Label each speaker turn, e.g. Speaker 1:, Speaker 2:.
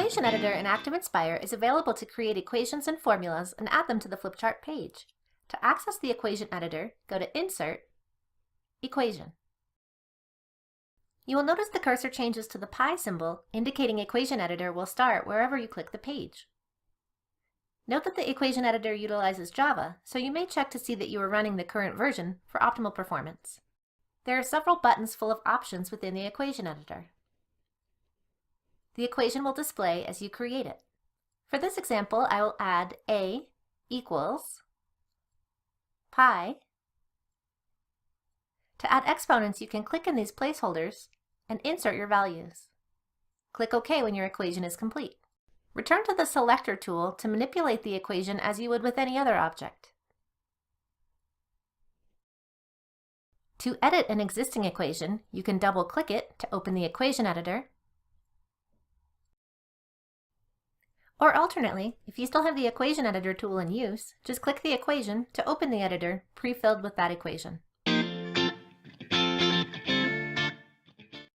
Speaker 1: equation editor in ActivInspire is available to create equations and formulas and add them to the flipchart page. To access the equation editor, go to Insert, Equation. You will notice the cursor changes to the pi symbol, indicating equation editor will start wherever you click the page. Note that the equation editor utilizes Java, so you may check to see that you are running the current version for optimal performance. There are several buttons full of options within the equation editor. The equation will display as you create it. For this example, I will add a equals pi. To add exponents, you can click in these placeholders and insert your values. Click OK when your equation is complete. Return to the Selector tool to manipulate the equation as you would with any other object. To edit an existing equation, you can double-click it to open the equation editor. Or alternately, if you still have the equation editor tool in use, just click the equation to open the editor pre-filled with that equation.